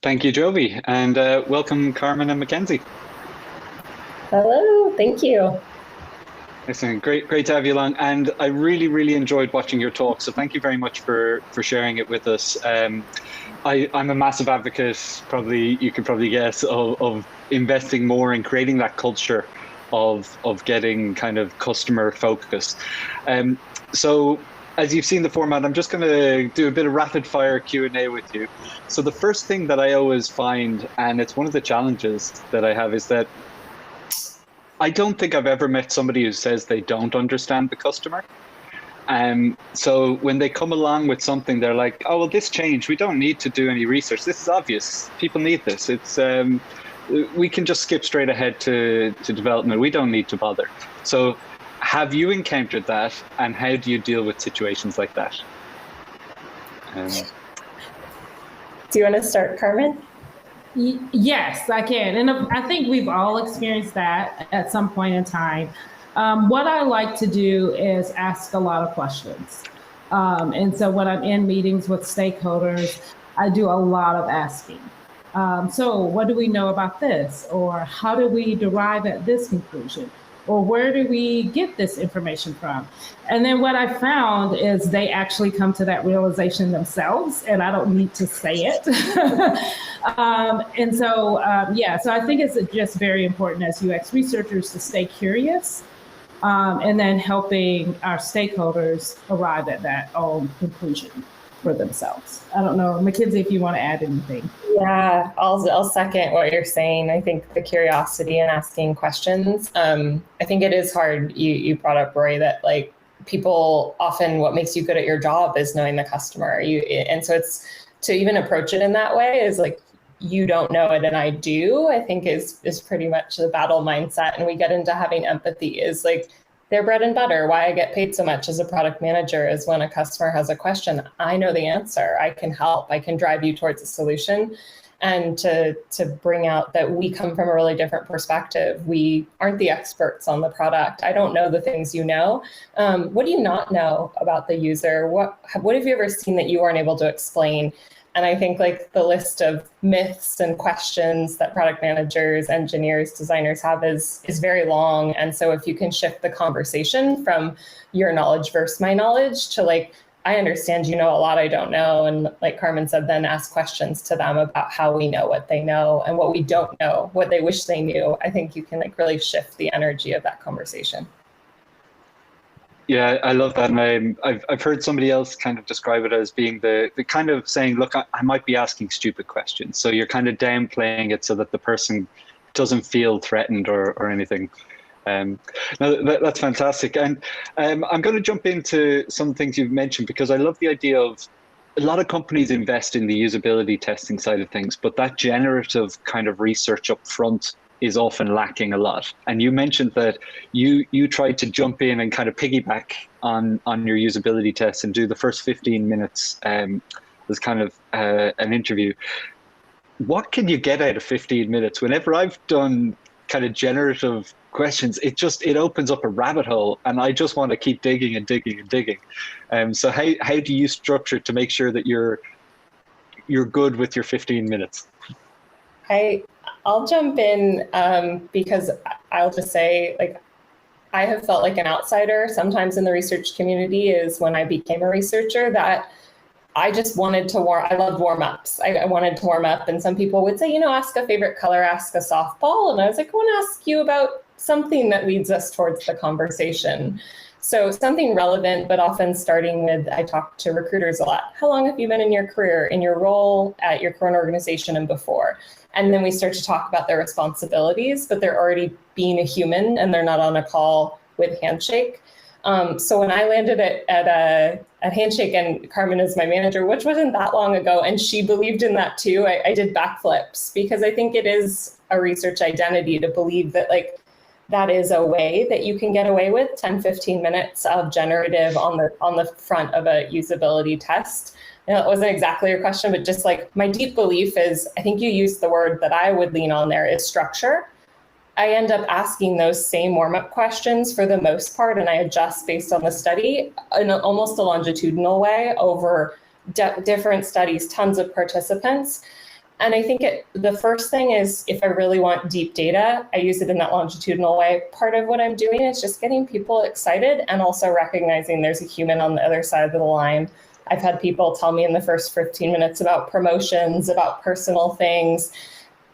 Thank you, Jovi, and welcome, Carmen and Mackenzie. Hello, thank you. Excellent, great to have you along. And I really enjoyed watching your talk. So thank you very much for sharing it with us. I'm a massive advocate, probably you could probably guess, of investing more in creating that culture of getting kind of customer focused. So as you've seen the format, I'm just going to do a bit of rapid fire Q&A with you. So the first thing that I always find, and it's one of the challenges that I have, is that I don't think I've ever met somebody who says they don't understand the customer. So when they come along with something, they're like, "Oh well, this changed. We don't need to do any research. This is obvious. People need this. We can just skip straight ahead to development. We don't need to bother." So, have you encountered that, and how do you deal with situations like that? Do you want to start, Carmen? Yes, I can. And I think we've all experienced that at some point in time. What I like to do is ask a lot of questions. And so when I'm in meetings with stakeholders, I do a lot of asking. So what do we know about this? Or how do we derive at this conclusion? Or where do we get this information from? And then what I found is they actually come to that realization themselves, and I don't need to say it. So I think it's just very important as UX researchers to stay curious, and then helping our stakeholders arrive at that own conclusion for themselves. I don't know, Mackenzie, if you want to add anything. Yeah, I'll second what you're saying. I think the curiosity and asking questions. I think it is hard. You brought up, Roy, that like people often what makes you good at your job is knowing the customer. And so it's to even approach it in that way is like you don't know it and I do. I think is pretty much the battle mindset. And we get into having empathy is like their bread and butter. Why I get paid so much as a product manager is when a customer has a question, I know the answer. I can help. I can drive you towards a solution. And to bring out that we come from a really different perspective. We aren't the experts on the product. I don't know the things you know. What do you not know about the user? What have you ever seen that you weren't able to explain? And I think like the list of myths and questions that product managers, engineers, designers have is very long. And so if you can shift the conversation from your knowledge versus my knowledge to like, I understand you know a lot I don't know. And like Carmen said, then ask questions to them about how we know what they know and what we don't know, what they wish they knew. I think you can like really shift the energy of that conversation. Yeah, I love that. And I've heard somebody else kind of describe it as being the kind of saying, look, I might be asking stupid questions. So you're kind of downplaying it so that the person doesn't feel threatened or anything. No, that's fantastic. And I'm going to jump into some things you've mentioned because I love the idea of a lot of companies invest in the usability testing side of things, but that generative kind of research up front is often lacking a lot. And you mentioned that you tried to jump in and kind of piggyback on your usability tests and do the first 15 minutes as kind of an interview. What can you get out of 15 minutes? Whenever I've done kind of generative questions, it opens up a rabbit hole, and I just want to keep digging and digging and digging. So how do you structure to make sure that you're good with your 15 minutes? I'll jump in because I'll just say, like, I have felt like an outsider sometimes in the research community is when I became a researcher that I just wanted to I loved warm-ups. I wanted to warm up, and some people would say, ask a favorite color, ask a softball. And I was like, I want to ask you about something that leads us towards the conversation. So something relevant, but often starting with, I talk to recruiters a lot. How long have you been in your career, in your role at your current organization and before? And then we start to talk about their responsibilities, but they're already being a human and they're not on a call with Handshake. So when I landed at Handshake, and Carmen is my manager, which wasn't that long ago, and she believed in that too, I did backflips because I think it is a research identity to believe that like that is a way that you can get away with 10, 15 minutes of generative on the front of a usability test. And that wasn't exactly your question, but just like my deep belief is, I think you used the word that I would lean on there is structure. I end up asking those same warm-up questions for the most part, and I adjust based on the study in almost a longitudinal way over different studies, tons of participants. And I think the first thing is, if I really want deep data, I use it in that longitudinal way. Part of what I'm doing is just getting people excited and also recognizing there's a human on the other side of the line. I've had people tell me in the first 15 minutes about promotions, about personal things.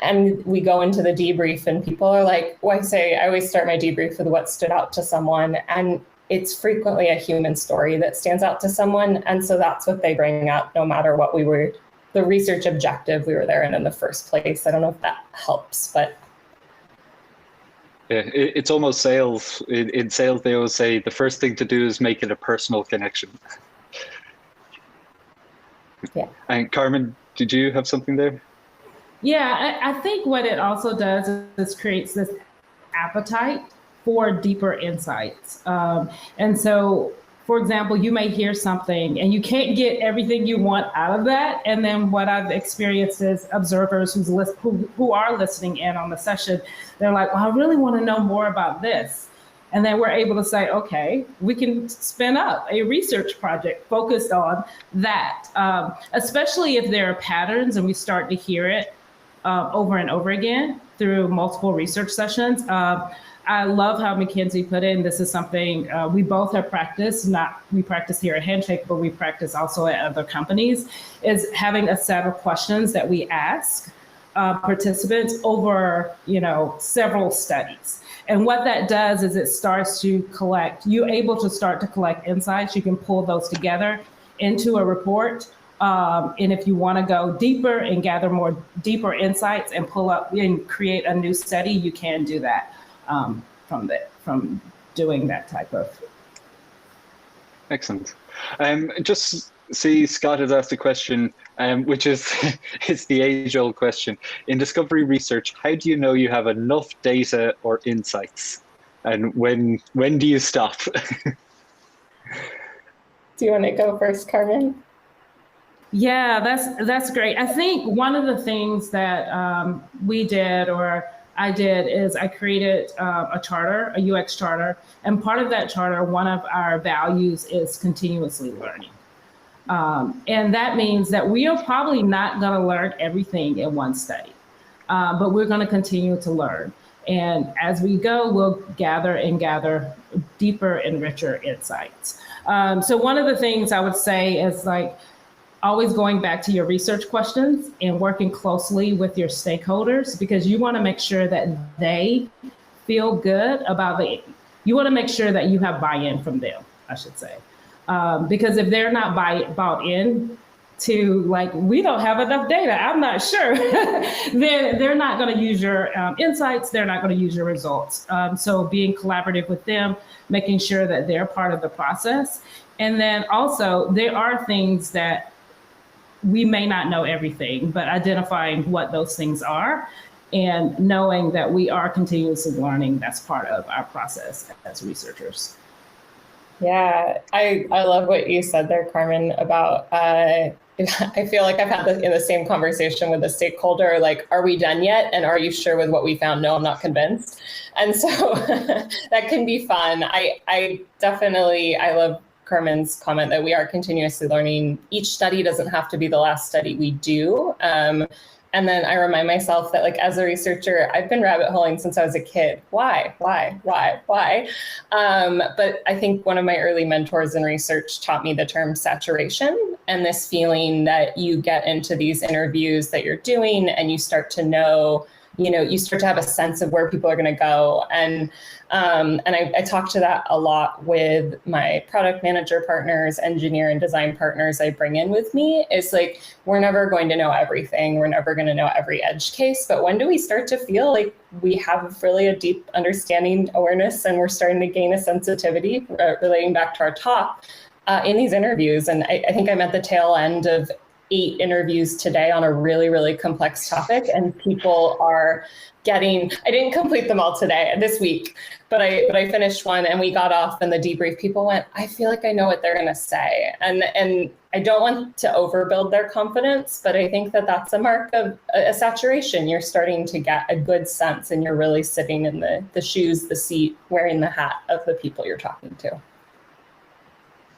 And we go into the debrief and people are like, well, I always start my debrief with what stood out to someone. And it's frequently a human story that stands out to someone. And so that's what they bring up, no matter what the research objective we were there in the first place. I don't know if that helps, but. Yeah, it's almost sales. In sales, they always say the first thing to do is make it a personal connection. Yeah. And Carmen, did you have something there? Yeah, I think what it also does is creates this appetite for deeper insights. And so, for example, you may hear something and you can't get everything you want out of that. And then what I've experienced is observers who are listening in on the session, they're like, well, I really want to know more about this. And then we're able to say, okay, we can spin up a research project focused on that, especially if there are patterns and we start to hear it over and over again through multiple research sessions. I love how Mackenzie put in, this is something we both have practiced, we practice here at Handshake, but we practice also at other companies, is having a set of questions that we ask participants over, several studies. And what that does is it starts to you're able to start to collect insights. You can pull those together into a report. And if you want to go deeper and gather more deeper insights and pull up and create a new study, you can do that from doing that type of. Excellent. Just see, Scott has asked a question, which is it's the age-old question. In discovery research, how do you know you have enough data or insights? And when do you stop? Do you want to go first, Carmen? Yeah, that's great. I think one of the things that we did, or I did, is I created a charter, a UX charter. And part of that charter, one of our values is continuously learning. And that means that we are probably not going to learn everything in one study, but we're going to continue to learn. And as we go, we'll gather deeper and richer insights. So one of the things I would say is always going back to your research questions and working closely with your stakeholders, because you want to make sure that they feel good about you want to make sure that you have buy-in from them, I should say. Because if they're not bought in to we don't have enough data, I'm not sure, then they're not going to use your insights, they're not going to use your results. So being collaborative with them, making sure that they're part of the process. And then also there are things that we may not know everything, but identifying what those things are and knowing that we are continuously learning, that's part of our process as researchers. Yeah, I love what you said there, Carmen, about I feel like I've had in the same conversation with a stakeholder, are we done yet? And are you sure with what we found? No, I'm not convinced. And so that can be fun. I love Carmen's comment that we are continuously learning. Each study doesn't have to be the last study we do. And then I remind myself that as a researcher, I've been rabbit holing since I was a kid. Why? But I think one of my early mentors in research taught me the term saturation, and this feeling that you get into these interviews that you're doing and you start to know, you start to have a sense of where people are going to go. And I talk to that a lot with my product manager partners, engineer and design partners I bring in with me. It's we're never going to know everything. We're never going to know every edge case. But when do we start to feel like we have really a deep understanding, awareness, and we're starting to gain a sensitivity relating back to our talk in these interviews? And I think I'm at the tail end of 8 interviews today on a really, really complex topic, and people are I didn't complete them all this week, but I finished one and we got off, and the debrief, people went, I feel like I know what they're going to say. And I don't want to overbuild their confidence, but I think that that's a mark of a saturation. You're starting to get a good sense, and you're really sitting in the shoes, the seat, wearing the hat of the people you're talking to.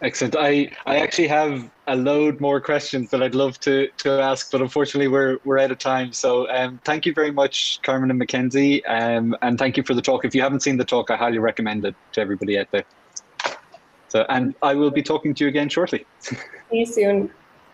Excellent. I actually have a load more questions that I'd love to ask, but unfortunately we're out of time. So thank you very much, Carmen and Mackenzie, and thank you for the talk. If you haven't seen the talk, I highly recommend it to everybody out there. So, and I will be talking to you again shortly. See you soon.